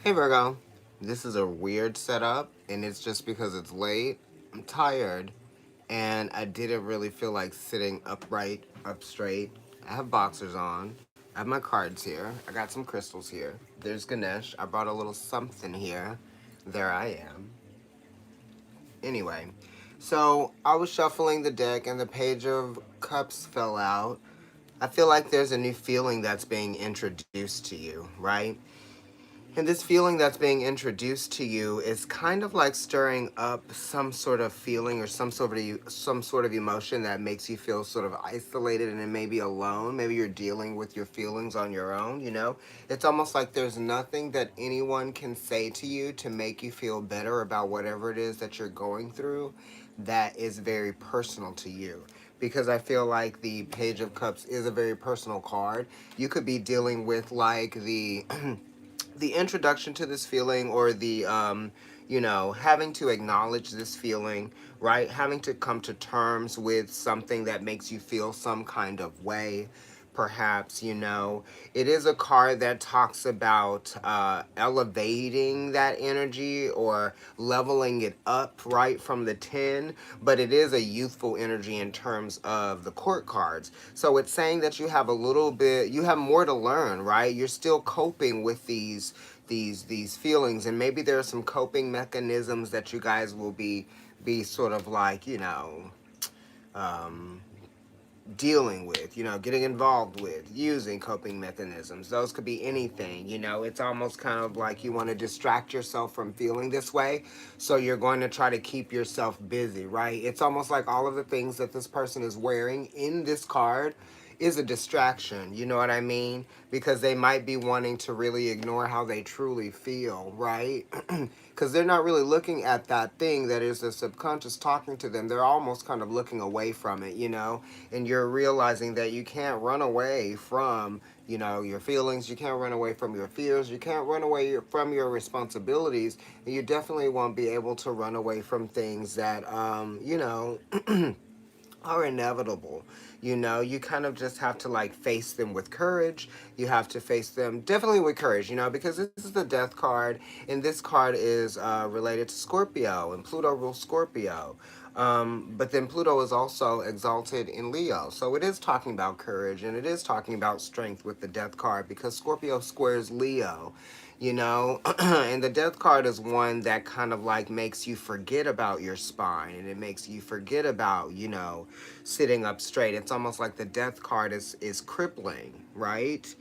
Hey Virgo, this is a weird setup, and it's just because it's late. I'm tired, and I didn't really feel like sitting upright, up straight. I have boxers on. I have my cards here. I got some crystals here. There's Ganesh. I brought a little something here. There I am. Anyway, so I was shuffling the deck, and the Page of Cups fell out. I feel like there's a new feeling that's being introduced to you, right? And this feeling that's being introduced to you is kind of like stirring up some sort of feeling or some sort of emotion that makes you feel sort of isolated and maybe alone. Maybe you're dealing with your feelings on your own, you know? It's almost like there's nothing that anyone can say to you to make you feel better about whatever it is that you're going through that is very personal to you, because I feel like the Page of Cups is a very personal card. You could be dealing with like the introduction to this feeling, or the having to acknowledge this feeling, right? Having to come to terms with something that makes you feel some kind of way. Perhaps, it is a card that talks about elevating that energy or leveling it up, right, from the 10, but it is a youthful energy in terms of the court cards. So it's saying that you have more to learn, right? You're still coping with these feelings, and maybe there are some coping mechanisms that you guys will be sort of like, um dealing with, getting involved with, using coping mechanisms. Those could be anything, It's almost kind of like you want to distract yourself from feeling this way. So you're going to try to keep yourself busy, right? It's almost like all of the things that this person is wearing in this card is a distraction, you know what I mean? Because they might be wanting to really ignore how they truly feel, right? Because they're not really looking at that thing that is the subconscious talking to them. They're almost kind of looking away from it, and you're realizing that you can't run away from your feelings. You can't run away from your fears. You can't run away from your responsibilities, and you definitely won't be able to run away from things that are inevitable. You kind of just have to like face them with courage. You have to face them definitely with courage, because this is the Death card, and this card is related to Scorpio, and Pluto rules Scorpio. But then Pluto is also exalted in Leo. So it is talking about courage, and it is talking about strength with the Death card, because Scorpio squares Leo, and the Death card is one that kind of like makes you forget about your spine, and it makes you forget about, sitting up straight. It's almost like the Death card is crippling, right?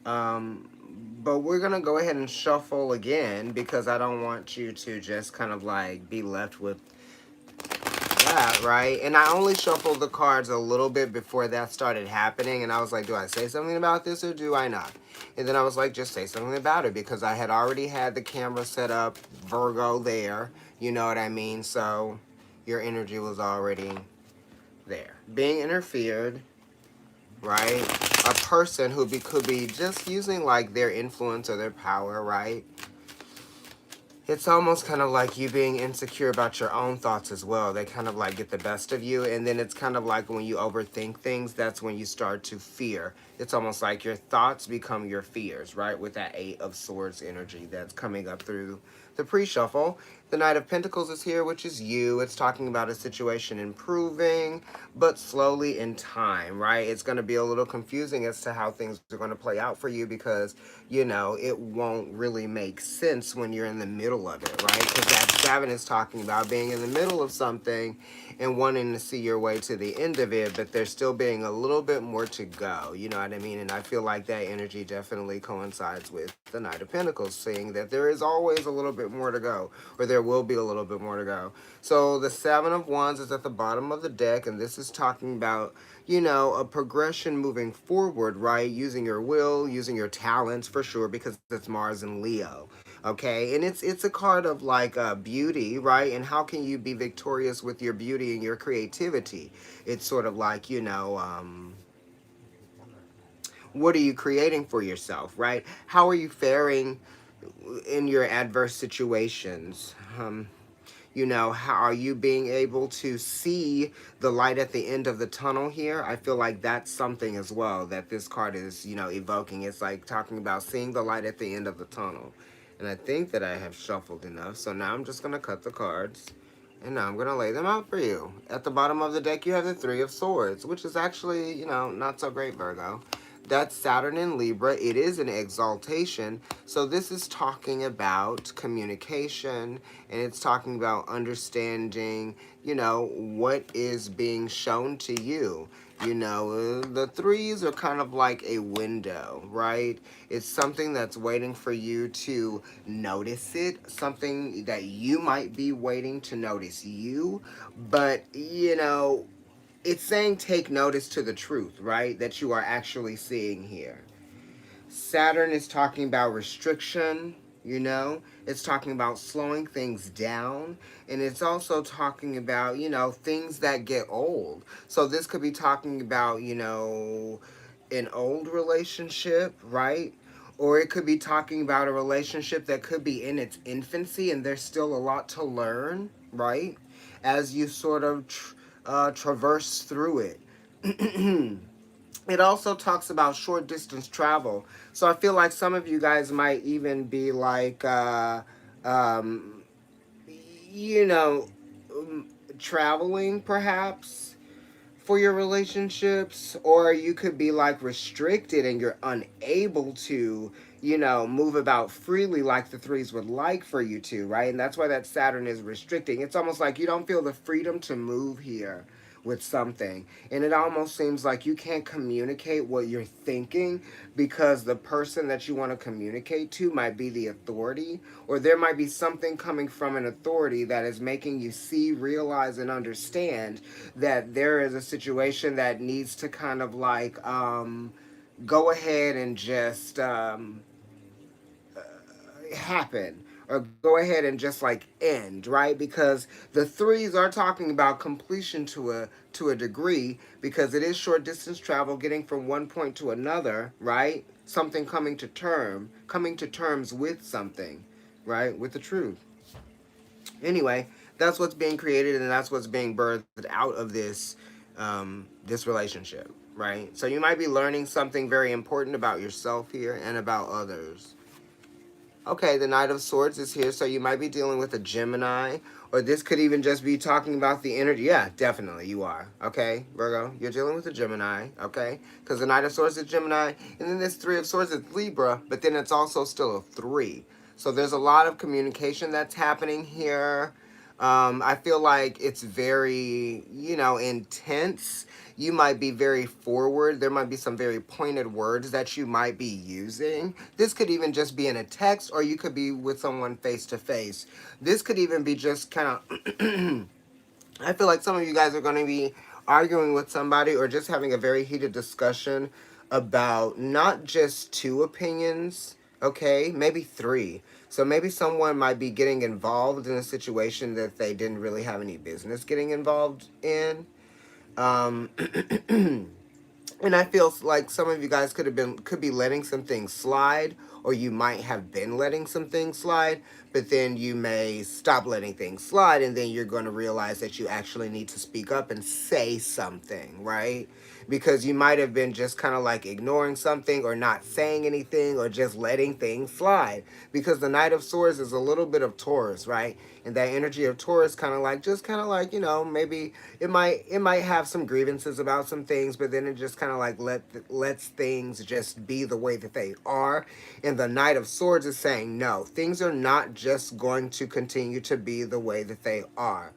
Um, but we're gonna go ahead and shuffle again, because I don't want you to just kind of like be left with that, right? And I only shuffled the cards a little bit before that started happening, and I was like, do I say something about this or do I not? And then I was like, just say something about it, because I had already had the camera set up, Virgo there, you know what I mean? So your energy was already there. Being interfered, right? A person could be just using like their influence or their power, right? It's almost kind of like you being insecure about your own thoughts as well. They kind of like get the best of you. And then it's kind of like when you overthink things, that's when you start to fear. It's almost like your thoughts become your fears, right? With that Eight of Swords energy that's coming up through the pre-shuffle. The Knight of Pentacles is here, which is you. It's talking about a situation improving, but slowly in time, right? It's going to be a little confusing as to how things are going to play out for you, because it won't really make sense when you're in the middle of it, right? Because that 7 is talking about being in the middle of something and wanting to see your way to the end of it, but there's still being a little bit more to go, you know what I mean? And I feel like that energy definitely coincides with the Knight of Pentacles, saying that there is always a little bit more to go, or there will be a little bit more to go. So the 7 of Wands is at the bottom of the deck, and this is talking about a progression moving forward, right? Using your will, using your talents for sure, because it's Mars and Leo. Okay, and it's a card of like beauty, right? And how can you be victorious with your beauty and your creativity? It's sort of like, what are you creating for yourself, right? How are you faring in your adverse situations? How are you being able to see the light at the end of the tunnel here? I feel like that's something as well that this card is, evoking. It's like talking about seeing the light at the end of the tunnel. And I think that I have shuffled enough. So now I'm just going to cut the cards. And now I'm going to lay them out for you. At the bottom of the deck, you have the Three of Swords, which is actually, not so great, Virgo. That's Saturn in Libra. It is an exaltation. So this is talking about communication, and it's talking about understanding, what is being shown to you. The threes are kind of like a window, right? It's something that's waiting for you to notice it, something that you might be waiting to notice you, but, it's saying take notice to the truth, right? That you are actually seeing here. Saturn is talking about restriction, it's talking about slowing things down, and it's also talking about, things that get old. So this could be talking about, an old relationship, right? Or it could be talking about a relationship that could be in its infancy and there's still a lot to learn, right? As you sort of traverse through it. It also talks about short distance travel. So I feel like some of you guys might even be like, um, you know, traveling perhaps for your relationships, or you could be like restricted and you're unable to, move about freely like the threes would like for you to, right? And that's why that Saturn is restricting. It's almost like you don't feel the freedom to move here with something. And it almost seems like you can't communicate what you're thinking because the person that you want to communicate to might be the authority, or there might be something coming from an authority that is making you see, realize, and understand that there is a situation that needs to kind of like go ahead and just happen, or go ahead and just like end, right? Because the threes are talking about completion to a degree, because it is short distance travel, getting from one point to another, right? Something coming to terms with something, right? With the truth. Anyway, that's what's being created, and that's what's being birthed out of this relationship, right? So you might be learning something very important about yourself here and about others. Okay, the Knight of Swords is here, so you might be dealing with a Gemini, or this could even just be talking about the energy. Yeah, definitely, you are. Okay, Virgo, you're dealing with a Gemini, okay? Because the Knight of Swords is Gemini, and then this Three of Swords is Libra, but then it's also still a 3. So there's a lot of communication that's happening here. I feel like it's very, intense. You might be very forward. There might be some very pointed words that you might be using. This could even just be in a text, or you could be with someone face to face. This could even be just kind of, I feel like some of you guys are going to be arguing with somebody or just having a very heated discussion about not just two opinions, okay, maybe 3. So maybe someone might be getting involved in a situation that they didn't really have any business getting involved in. Um, and I feel like some of you guys could be letting some things slide, or you might have been letting some things slide, but then you may stop letting things slide, and then you're going to realize that you actually need to speak up and say something, right? Because you might have been just kind of like ignoring something, or not saying anything, or just letting things slide. Because the Knight of Swords is a little bit of Taurus, right? And that energy of Taurus kind of like, maybe it might have some grievances about some things, but then it just kind of like lets things just be the way that they are. And the Knight of Swords is saying no, things are not just going to continue to be the way that they are.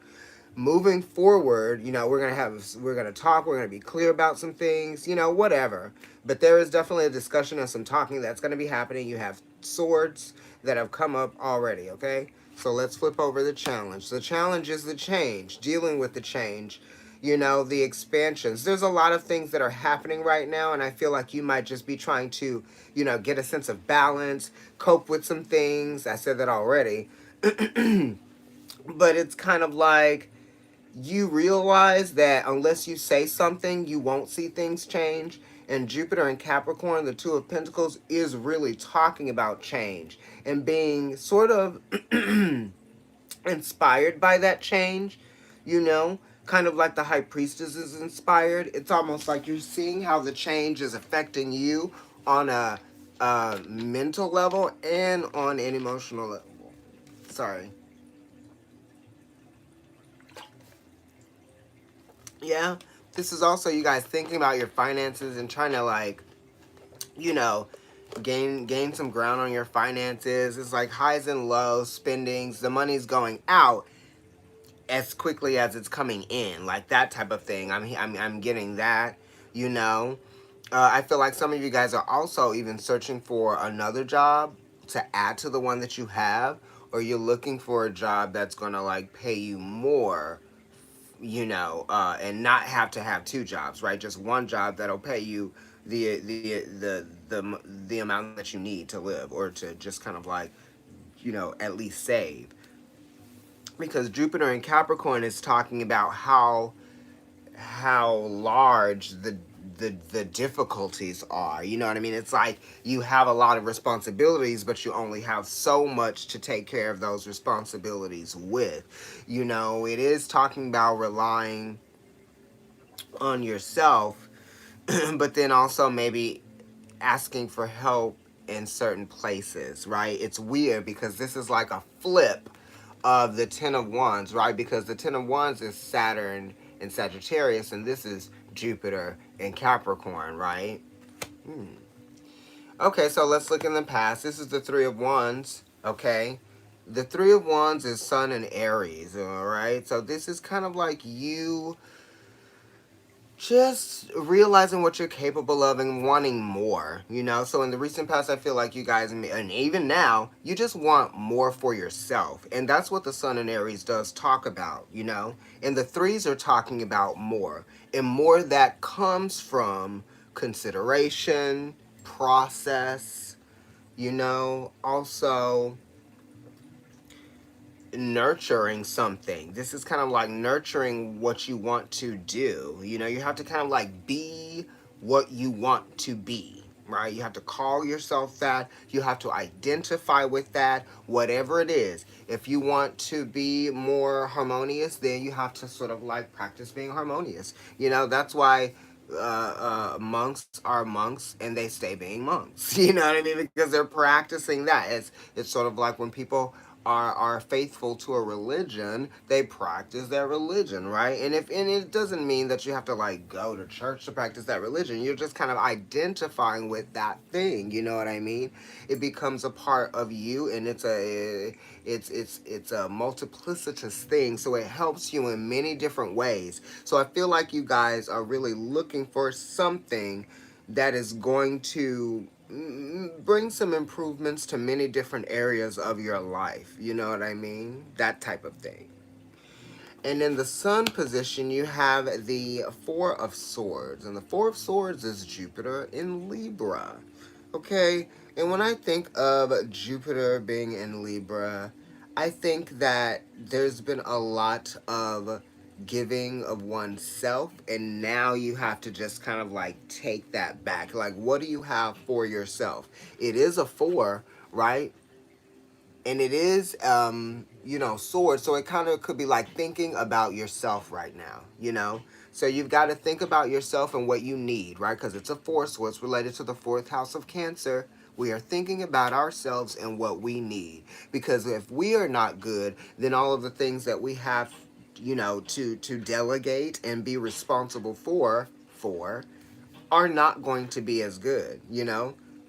Moving forward, we're gonna talk, we're gonna be clear about some things, whatever. But there is definitely a discussion and some talking that's gonna be happening. You have swords that have come up already, okay? So let's flip over the challenge. The challenge is the change, dealing with the change, the expansions. There's a lot of things that are happening right now, and I feel like you might just be trying to, get a sense of balance, cope with some things. I said that already. But it's kind of like you realize that unless you say something, you won't see things change. And Jupiter and Capricorn, the Two of Pentacles, is really talking about change and being sort of inspired by that change, kind of like the High Priestess is inspired. It's almost like you're seeing how the change is affecting you on a mental level and on an emotional level. Sorry. Yeah, this is also you guys thinking about your finances and trying to like, you know, gain some ground on your finances. It's like highs and lows, spendings. The money's going out as quickly as it's coming in, like that type of thing. I'm getting that. You know, I feel like some of you guys are also even searching for another job to add to the one that you have, or you're looking for a job that's gonna like pay you more, and not have to have two jobs, right? Just one job that'll pay you the amount that you need to live, or to just kind of like, at least save. Because Jupiter in Capricorn is talking about how large the difficulties are. You know what I mean? It's like you have a lot of responsibilities, but you only have so much to take care of those responsibilities with. It is talking about relying on yourself, but then also maybe asking for help in certain places, right? It's weird because this is like a flip of the Ten of Wands, right? Because the Ten of Wands is Saturn in Sagittarius, and this is Jupiter in Capricorn, right? Hmm. Okay, so let's look in the past. This is the Three of Wands, okay? The Three of Wands is Sun and Aries, all right? So this is kind of like you just realizing what you're capable of and wanting more, so in the recent past I feel like you guys, and even now, you just want more for yourself, and that's what the Sun in Aries does talk about, and the threes are talking about more, and more that comes from consideration, process, also nurturing something. This is kind of like nurturing what you want to do. You have to kind of like be what you want to be, right? You have to call yourself that. You have to identify with that, whatever it is. If you want to be more harmonious, then you have to sort of like practice being harmonious. That's why monks are monks and they stay being monks. You know what I mean? Because they're practicing that. It's sort of like when people are faithful to a religion, they practice their religion, right? And it doesn't mean that you have to like go to church to practice that religion. You're just kind of identifying with that thing. You know what I mean? It becomes a part of you, and it's a multiplicitous thing. So it helps you in many different ways. So I feel like you guys are really looking for something that is going to bring some improvements to many different areas of your life. You know what I mean? That type of thing. And in the Sun position, you have the Four of Swords. And the Four of Swords is Jupiter in Libra. Okay? And when I think of Jupiter being in Libra, I think that there's been a lot of giving of oneself, and now you have to just kind of like take that back. Like, what do you have for yourself? It is a four, right? And it is sword, so it kind of could be like thinking about yourself right now, so you've got to think about yourself and what you need, right? Because it's a four, so it's related to the fourth house of Cancer. We are thinking about ourselves and what we need, because if we are not good, then all of the things that we have, to delegate and be responsible for are not going to be as good.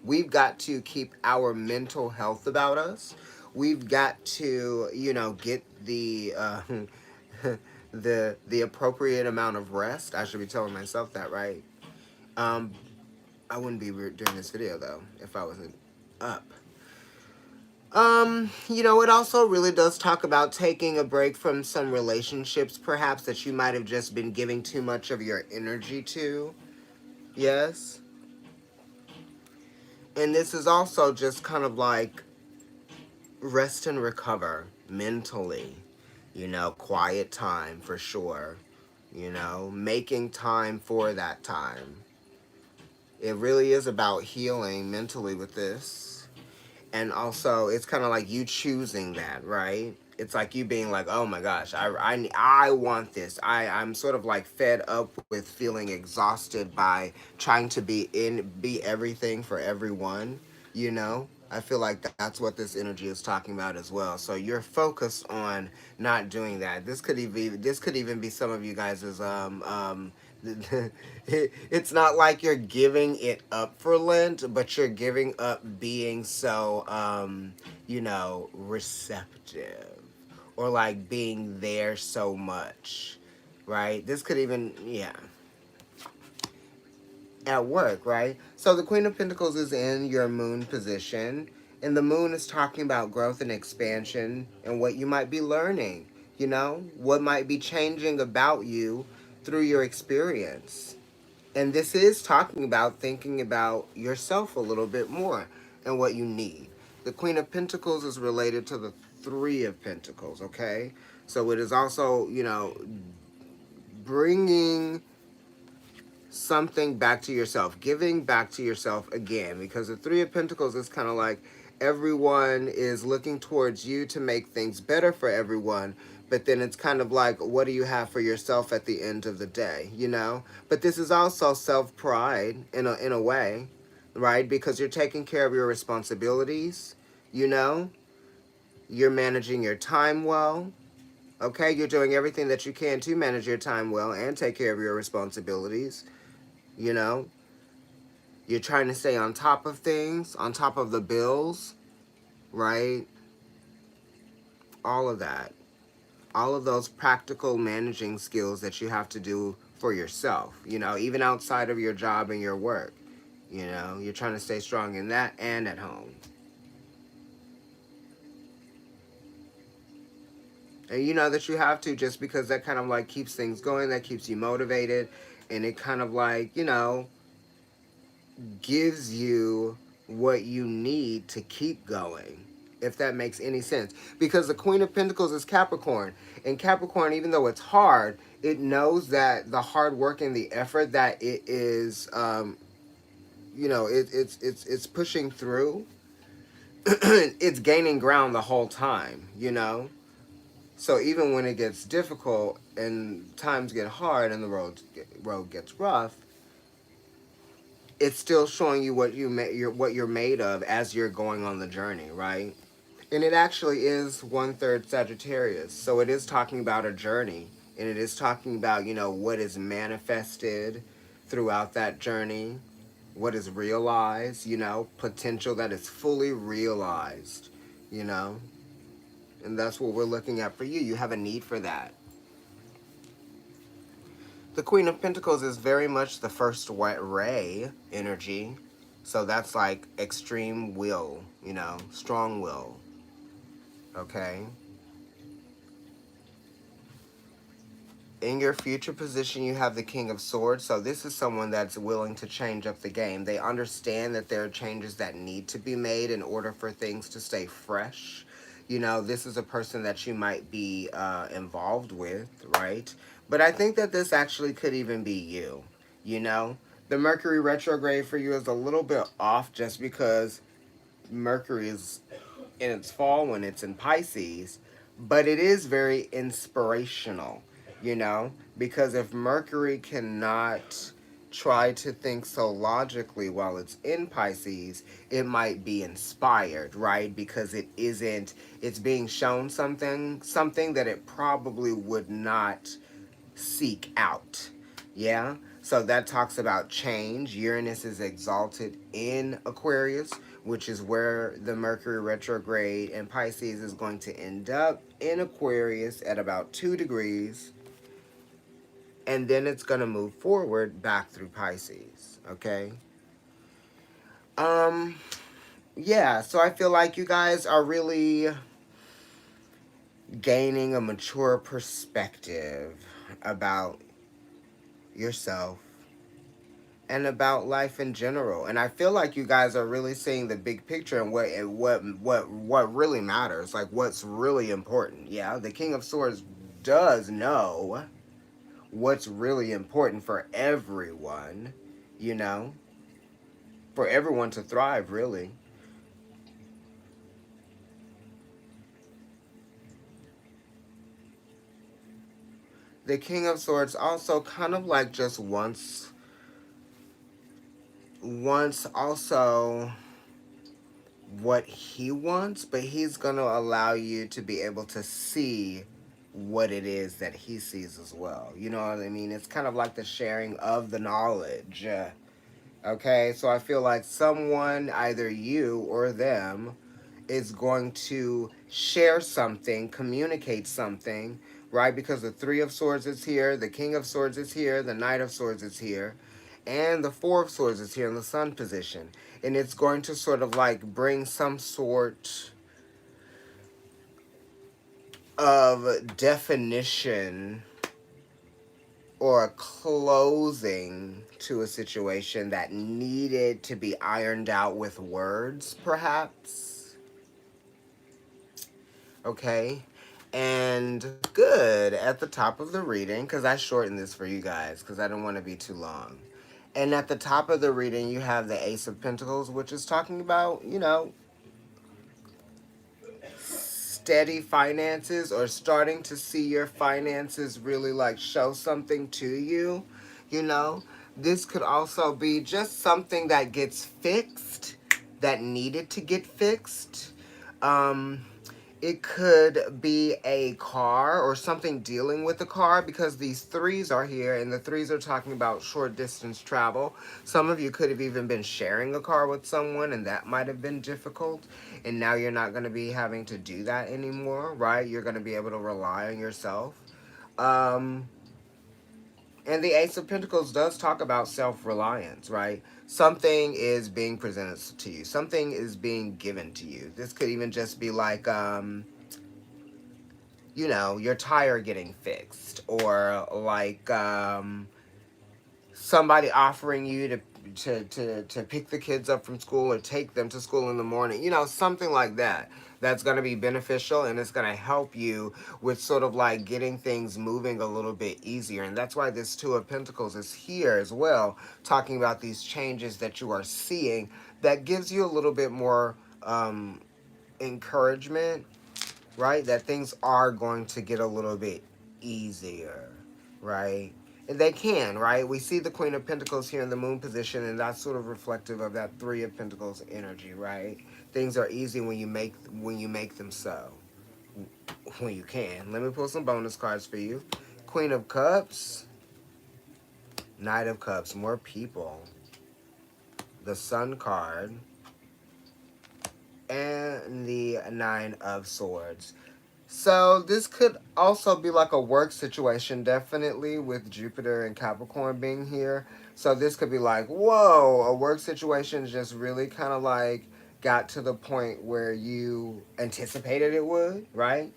We've got to keep our mental health about us. We've got to, get the the appropriate amount of rest. I should be telling myself that, right? Um, I wouldn't be doing this video though if I wasn't up. It also really does talk about taking a break from some relationships, perhaps that you might have just been giving too much of your energy to. Yes. And this is also just kind of like rest and recover mentally, quiet time for sure, making time for that time. It really is about healing mentally with this. And also, it's kind of like you choosing that, right? It's like you being like, oh my gosh, I want this. I'm sort of like fed up with feeling exhausted by trying to be everything for everyone. you know. I feel like that's what this energy is talking about as well. So you're focused on not doing that. This could even be some of you guys' it's not like you're giving it up for Lent, but you're giving up being so receptive, or like being there so much, right? This could even, yeah, at work, right? So the Queen of Pentacles is in your moon position, and the moon is talking about growth and expansion and what you might be learning, what might be changing about you through your experience. And this is talking about thinking about yourself a little bit more and what you need. The Queen of Pentacles is related to the Three of Pentacles, okay? So it is also, bringing something back to yourself, giving back to yourself again, because the Three of Pentacles is kind of like everyone is looking towards you to make things better for everyone, but then it's kind of like, what do you have for yourself at the end of the day, But this is also self-pride in a way, right? Because you're taking care of your responsibilities, you know? You're managing your time well, okay? You're doing everything that you can to manage your time well and take care of your responsibilities, you know? You're trying to stay on top of things, on top of the bills, right? All of that. All of those practical managing skills that you have to do for yourself, even outside of your job and your work. You're trying to stay strong in that and at home. And you know that you have to, just because that kind of like keeps things going, that keeps you motivated, and it kind of like, gives you what you need to keep going, if that makes any sense. Because the Queen of Pentacles is Capricorn, and Capricorn, even though it's hard, it knows that the hard work and the effort that it is, it's pushing through. It's gaining ground the whole time. So even when it gets difficult and times get hard and the road gets rough, it's still showing you what you're made of as you're going on the journey, right? And it actually is 1/3 Sagittarius, so it is talking about a journey, and it is talking about what is manifested throughout that journey, what is realized, potential that is fully realized, you know, and that's what we're looking at for you. You have a need for that. The Queen of Pentacles is very much the first wet ray energy. So that's like extreme will, strong will. Okay? In your future position, you have the King of Swords. So this is someone that's willing to change up the game. They understand that there are changes that need to be made in order for things to stay fresh. This is a person that you might be involved with, right? But I think that this actually could even be you, you know? The Mercury retrograde for you is a little bit off, just because Mercury is in its fall when it's in Pisces, but it is very inspirational, because if Mercury cannot try to think so logically while it's in Pisces, it might be inspired, right? Because it's being shown something that it probably would not seek out. Yeah? So that talks about change. Uranus is exalted in Aquarius, which is where the Mercury retrograde in Pisces is going to end up, in Aquarius at about 2 degrees. And then it's going to move forward back through Pisces. Okay? Um, yeah, so I feel like you guys are really gaining a mature perspective about yourself and about life in general. And I feel like you guys are really seeing the big picture and what really matters, like what's really important. Yeah, the King of Swords does know what's really important for everyone, you know, for everyone to thrive, really. The King of Swords also kind of like just wants also what he wants, but he's going to allow you to be able to see what it is that he sees as well. You know what I mean? It's kind of like the sharing of the knowledge. Okay, so I feel like someone, either you or them, is going to share something, communicate something, right? Because the Three of Swords is here, the King of Swords is here, the Knight of Swords is here, and the Four of Swords is here in the Sun position. And it's going to sort of like bring some sort of definition or a closing to a situation that needed to be ironed out with words, perhaps. Okay. And good at the top of the reading, because I shortened this for you guys because I don't want to be too long. And at the top of the reading, you have the Ace of Pentacles, which is talking about, you know, steady finances, or starting to see your finances really like show something to you. You know, this could also be just something that gets fixed, that needed to get fixed. um it could be a car or something dealing with a car, because these threes are here, and the threes are talking about short distance travel. Some of you could have even been sharing a car with someone, and that might have been difficult. And now you're not going to be having to do that anymore, right? You're going to be able to rely on yourself. Um, and the Ace of Pentacles does talk about self-reliance, right? Something is being presented to you. Something is being given to you. This could even just be like, you know, your tire getting fixed, or like somebody offering you to pick the kids up from school or take them to school in the morning, you know, something like that. That's going to be beneficial, and it's going to help you with sort of like getting things moving a little bit easier. And that's why this Two of Pentacles is here as well, talking about these changes that you are seeing, that gives you a little bit more encouragement, right? That things are going to get a little bit easier, right? And they can, right? We see the Queen of Pentacles here in the Moon position, and that's sort of reflective of that Three of Pentacles energy, right? Things are easy when you make them so. When you can. Let me pull some bonus cards for you. Queen of Cups, Knight of Cups, more people. The Sun card, and the Nine of Swords. So this could also be like a work situation, definitely, with Jupiter and Capricorn being here. So this could be like, whoa, a work situation just really kind of like got to the point where you anticipated it would, right?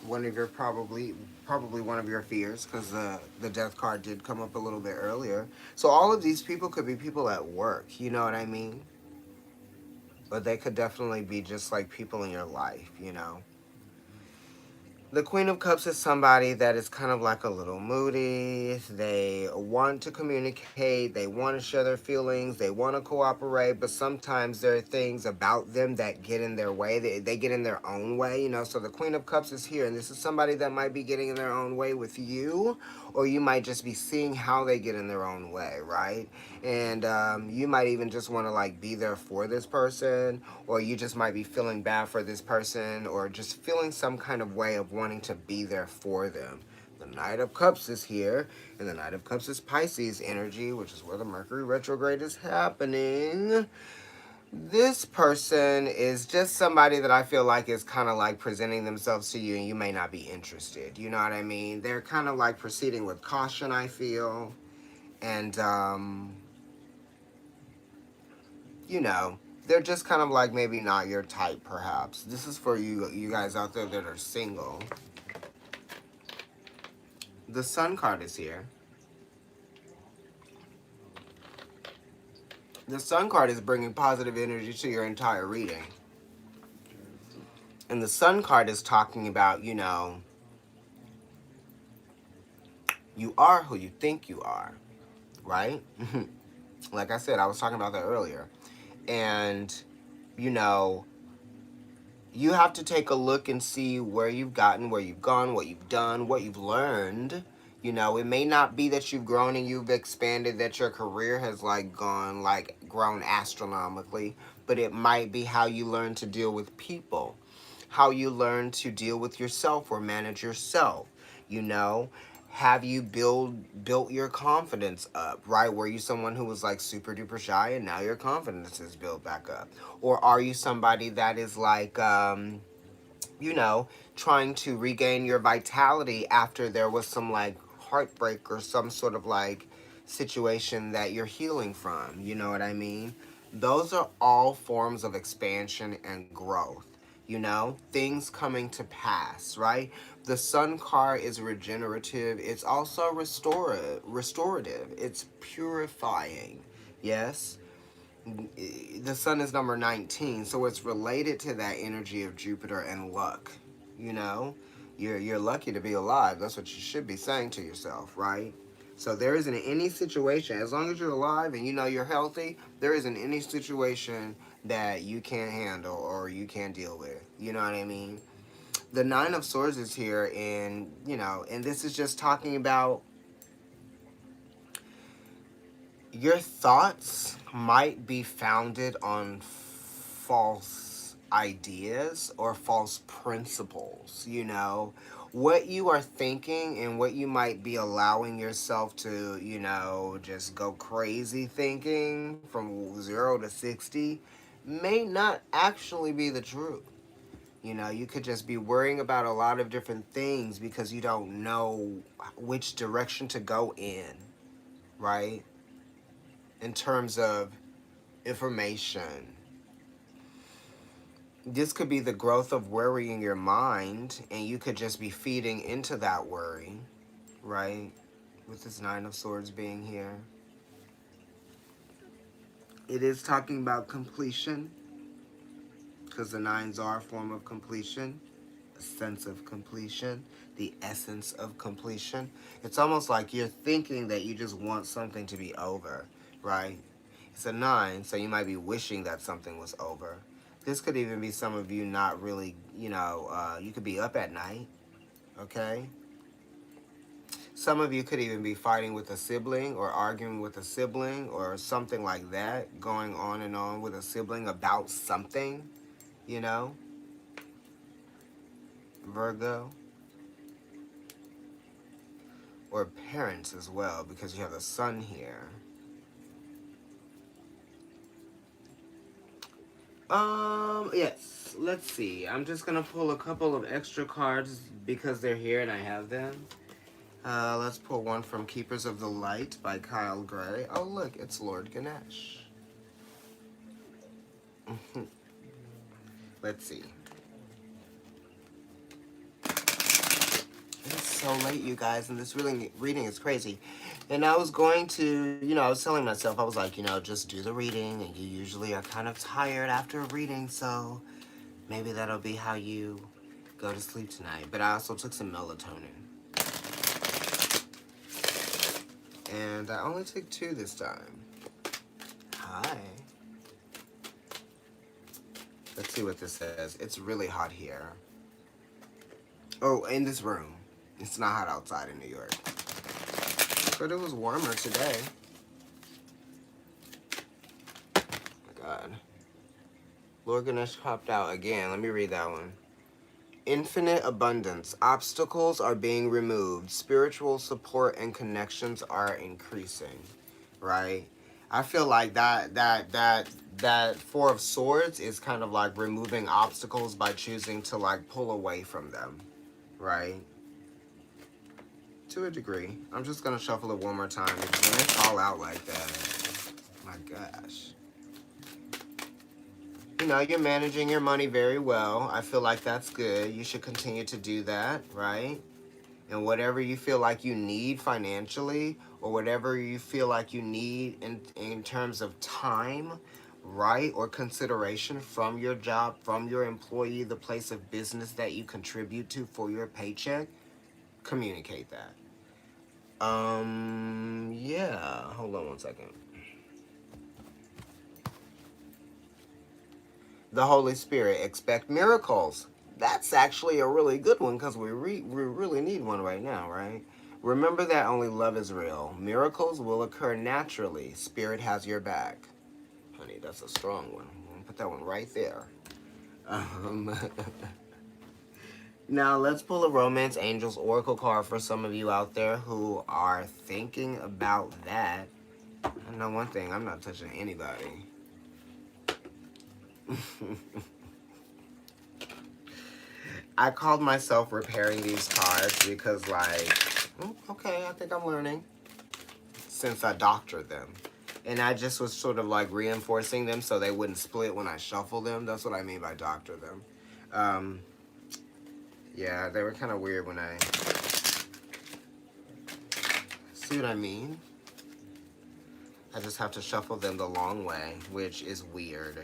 One of your probably one of your fears, because the Death card did come up a little bit earlier. So all of these people could be people at work, you know what I mean? But they could definitely be just like people in your life, you know? The Queen of Cups is somebody that is kind of like a little moody. They want to communicate. They want to share their feelings. They want to cooperate. But sometimes there are things about them that get in their way. They get in their own way, you know. So the Queen of Cups is here. And this is somebody that might be getting in their own way with you. Or you might just be seeing how they get in their own way, right? And you might even just want to like be there for this person, or you just might be feeling bad for this person, or just feeling some kind of way of wanting to be there for them. The Knight of Cups is here, and the Knight of Cups is Pisces energy, which is where the Mercury retrograde is happening. This person is just somebody that I feel like is kind of like presenting themselves to you, and you may not be interested. You know what I mean? They're kind of like proceeding with caution, I feel. And you know, they're just kind of like maybe not your type, perhaps. This is for you guys out there that are single. The Sun card is here. The Sun card is bringing positive energy to your entire reading. And the Sun card is talking about, you know, you are who you think you are, right? Like I said, I was talking about that earlier. And, you know, you have to take a look and see where you've gotten, where you've gone, what you've done, what you've learned, You know, it may not be that you've grown and you've expanded, that your career has like gone, like grown astronomically, but it might be how you learn to deal with people, how you learn to deal with yourself or manage yourself. You know, have you built your confidence up, right? Were you someone who was like super duper shy and now your confidence is built back up? Or are you somebody that is like you know, trying to regain your vitality after there was some like heartbreak or some sort of like situation that you're healing from? You know what I mean? Those are all forms of expansion and growth. You know, things coming to pass, right? The sun card is regenerative. It's also restorative. It's purifying. Yes, the sun is number 19, so it's related to that energy of Jupiter and luck. You know, you're lucky to be alive. That's what you should be saying to yourself, right? So there isn't any situation, as long as you're alive and you know you're healthy, there isn't any situation that you can't handle or you can't deal with. You know what I mean? The Nine of Swords is here, and you know, and this is just talking about your thoughts might be founded on false ideas or false principles, you know. What you are thinking and what you might be allowing yourself to, you know, just go crazy thinking from 0 to 60 may not actually be the truth. You know, you could just be worrying about a lot of different things because you don't know which direction to go in, right? In terms of information. This could be the growth of worry in your mind, and you could just be feeding into that worry, right? With this Nine of Swords being here. It is talking about completion, because the nines are a form of completion, a sense of completion, the essence of completion. It's almost like you're thinking that you just want something to be over, right? It's a nine, so you might be wishing that something was over. This could even be some of you not really, you know, you could be up at night, okay? Some of you could even be fighting with a sibling or arguing with a sibling or something like that, going on and on with a sibling about something, you know? Virgo. Or parents as well, because you have the sun here. Yes. Let's see. I'm just gonna pull a couple of extra cards because they're here and I have them. Let's pull one from Keepers of the Light by Kyle Gray. Oh, look, it's Lord Ganesh. Let's see. It's so late, you guys, and this really reading is crazy. And I was going to, you know, I was telling myself, I was like, you know, just do the reading, and you usually are kind of tired after a reading, so maybe that'll be how you go to sleep tonight. But I also took some melatonin. And I only took 2 this time. Hi. Let's see what this says. It's really hot here. Oh, in this room. It's not hot outside in New York. But it was warmer today. Oh my God. Lord Ganesh popped out again. Let me read that one. Infinite abundance. Obstacles are being removed. Spiritual support and connections are increasing. Right? I feel like that 4 of Swords is kind of like removing obstacles by choosing to like pull away from them. Right? To a degree. I'm just gonna shuffle it one more time because when they fall out like that, my gosh. You know, you're managing your money very well. I feel like that's good. You should continue to do that, right? And whatever you feel like you need financially, or whatever you feel like you need in terms of time, right? Or consideration from your job, from your employee, the place of business that you contribute to for your paycheck, communicate that. Yeah. Hold on one second. The Holy Spirit, expect miracles. That's actually a really good one because we really need one right now, right? Remember that only love is real. Miracles will occur naturally. Spirit has your back. Honey, that's a strong one. I'm gonna put that one right there. Um, Now, let's pull a Romance Angels Oracle card for some of you out there who are thinking about that. I know one thing, I'm not touching anybody. I called myself repairing these cards because, like, okay, I think I'm learning since I doctored them. And I just was sort of like reinforcing them so they wouldn't split when I shuffle them. That's what I mean by doctor them. Um, yeah, they were kind of weird when I... See what I mean? I just have to shuffle them the long way, which is weird.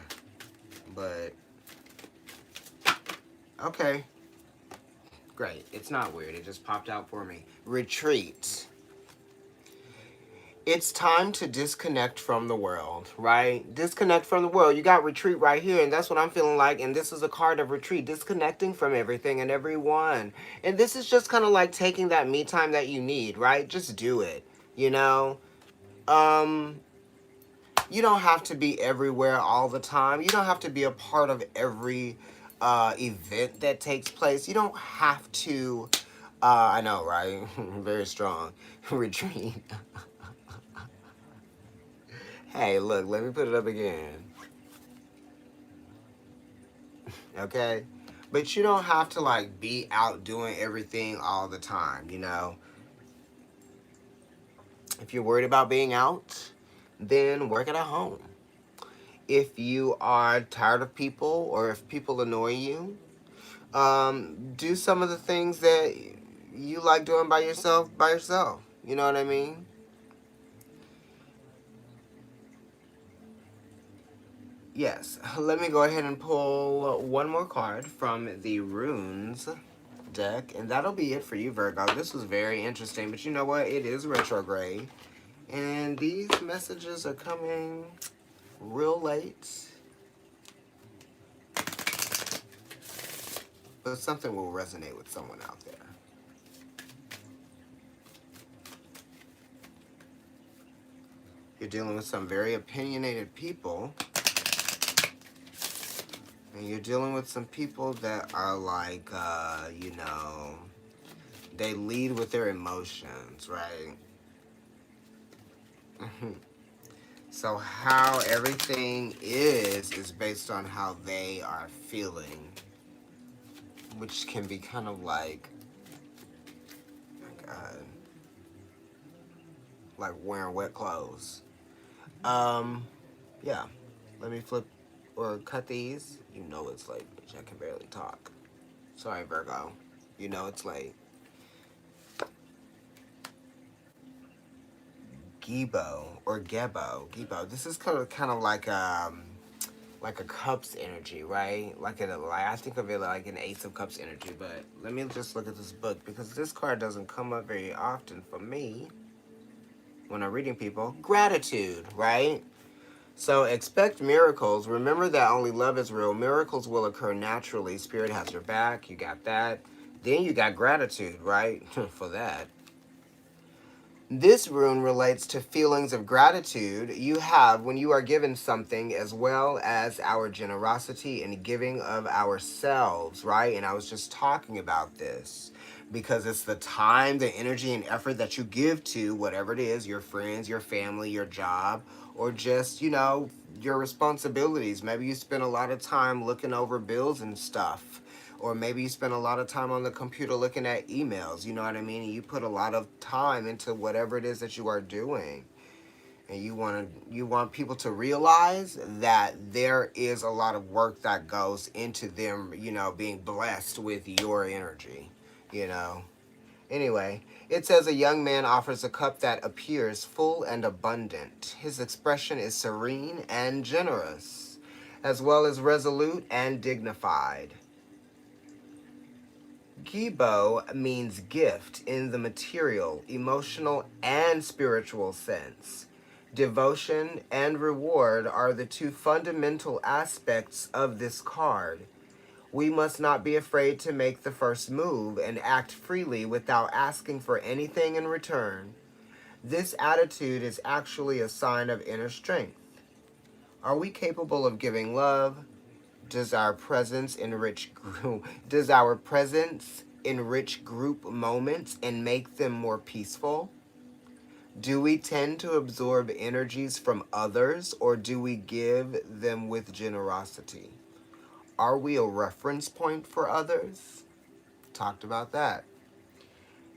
But, okay. Great. It's not weird. It just popped out for me. Retreat. It's time to disconnect from the world, right? Disconnect from the world. You got retreat right here, and that's what I'm feeling like. And this is a card of retreat, disconnecting from everything and everyone. And this is just kind of like taking that me time that you need, right? Just do it, you know? You don't have to be everywhere all the time. You don't have to be a part of every event that takes place. You don't have to, I know, right? Very strong. Retreat. Hey, look, let me put it up again. Okay? But you don't have to, like, be out doing everything all the time, you know? If you're worried about being out, then work it at home. If you are tired of people or if people annoy you, do some of the things that you like doing by yourself. You know what I mean? Yes. Let me go ahead and pull one more card from the Runes deck, and that'll be it for you, Virgo. This was very interesting, but you know what? It is retrograde, and these messages are coming real late, but something will resonate with someone out there. You're dealing with some very opinionated people. And you're dealing with some people that are like, you know, they lead with their emotions, right? So how everything is based on how they are feeling, which can be kind of like, oh my God, like wearing wet clothes. Yeah. Let me flip or cut these. You know it's late, bitch. I can barely talk. Sorry, Virgo. You know it's late. Gibo or Gebo. Gibo. This is kind of like a cups energy, right? Like I think of it like an ace of cups energy. But let me just look at this book because this card doesn't come up very often for me when I'm reading people. Gratitude, right? So expect miracles. Remember that only love is real. Miracles will occur naturally. Spirit has your back. You got that. Then you got gratitude, right? For that. This rune relates to feelings of gratitude you have when you are given something, as well as our generosity and giving of ourselves, right? And I was just talking about this because it's the time, the energy, and effort that you give to whatever it is, your friends, your family, your job, or just, you know, your responsibilities. Maybe you spend a lot of time looking over bills and stuff, or maybe you spend a lot of time on the computer looking at emails, you know what I mean? And you put a lot of time into whatever it is that you are doing. And you want people to realize that there is a lot of work that goes into them, you know, being blessed with your energy, you know. Anyway, it says a young man offers a cup that appears full and abundant. His expression is serene and generous, as well as resolute and dignified. Gibo means gift in the material, emotional, and spiritual sense. Devotion and reward are the two fundamental aspects of this card. We must not be afraid to make the first move and act freely without asking for anything in return. This attitude is actually a sign of inner strength. Are we capable of giving love? Does our presence enrich group moments and make them more peaceful? Do we tend to absorb energies from others, or do we give them with generosity? Are we a reference point for others? Talked about that.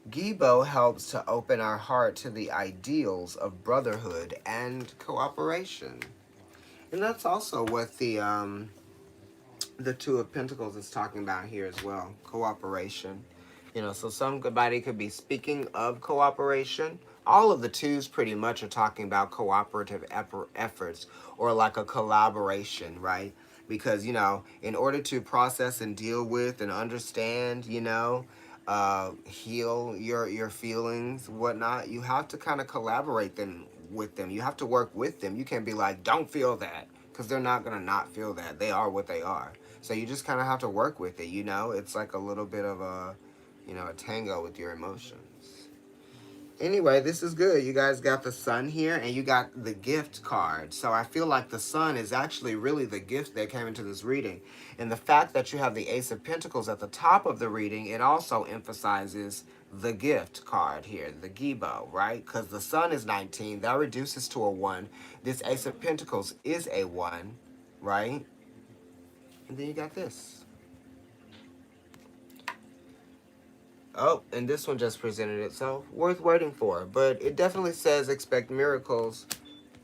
Gibo helps to open our heart to the ideals of brotherhood and cooperation. And that's also what the Two of Pentacles is talking about here as well, cooperation. So somebody could be speaking of cooperation. All of the twos pretty much are talking about cooperative efforts or like a collaboration, right? Because, in order to process and deal with and understand, heal your feelings, whatnot, you have to kind of collaborate with them. You have to work with them. You can't be like, don't feel that, because they're not going to not feel that. They are what they are. So you just kind of have to work with it, It's like a little bit of a tango with your emotions. Anyway, this is good. You guys got the sun here and you got the gift card. So I feel like the sun is actually really the gift that came into this reading. And the fact that you have the Ace of Pentacles at the top of the reading, it also emphasizes the gift card here, the Gibo, right? Because the sun is 19. That reduces to a 1. This Ace of Pentacles is a 1, right? And then you got this. Oh, and this one just presented itself. Worth waiting for. But it definitely says expect miracles.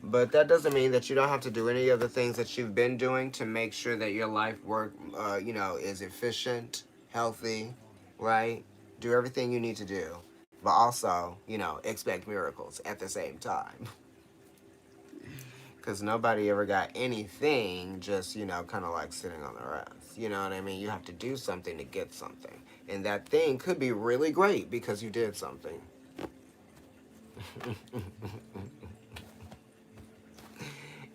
But that doesn't mean that you don't have to do any of the things that you've been doing to make sure that your life work, is efficient, healthy, right? Do everything you need to do. But also, expect miracles at the same time. Because nobody ever got anything just, kind of like sitting on their ass. You know what I mean? You have to do something to get something. And that thing could be really great because you did something.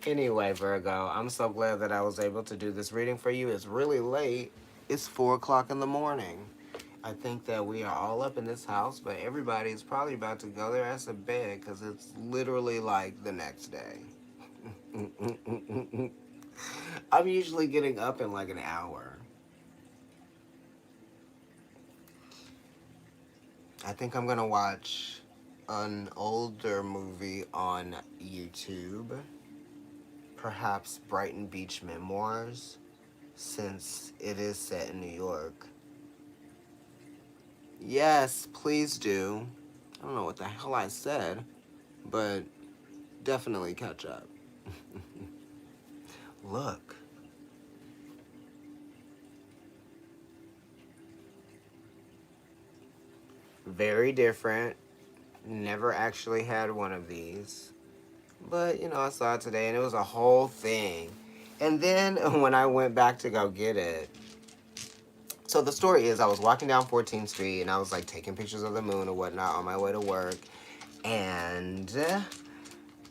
Anyway, Virgo, I'm so glad that I was able to do this reading for you. It's really late. It's 4 o'clock in the morning. I think that we are all up in this house, but everybody's probably about to go their ass to bed because it's literally like the next day. I'm usually getting up in like an hour. I think I'm gonna watch an older movie on YouTube. Perhaps Brighton Beach Memoirs, since it is set in New York. Yes, please do. I don't know what the hell I said, but definitely catch up. Look. Very different. Never actually had one of these. But, I saw it today and it was a whole thing. And then when I went back to go get it, so the story is I was walking down 14th Street and I was like taking pictures of the moon or whatnot on my way to work. And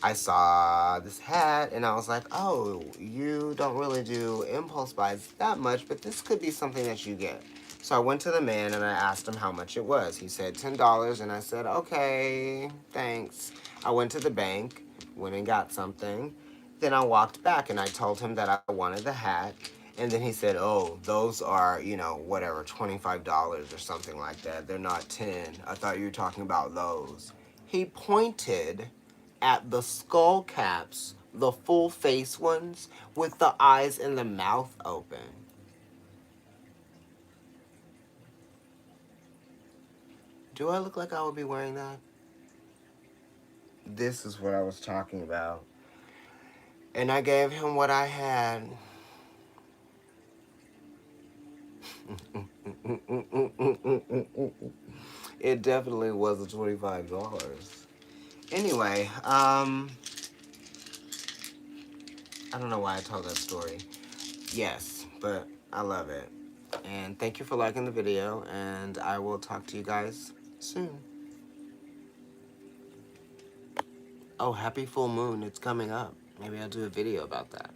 I saw this hat and I was like, oh, you don't really do impulse buys that much, but this could be something that you get. So I went to the man and I asked him how much it was. He said $10 and I said, okay, thanks. I went to the bank, went and got something. Then I walked back and I told him that I wanted the hat. And then he said, oh, those are, whatever, $25 or something like that. They're not 10. I thought you were talking about those. He pointed at the skull caps, the full face ones, with the eyes and the mouth open. Do I look like I would be wearing that? This is what I was talking about. And I gave him what I had. It definitely was a $25. Anyway, I don't know why I told that story. Yes, but I love it. And thank you for liking the video, and I will talk to you guys soon. Oh, happy full moon. It's coming up. Maybe I'll do a video about that.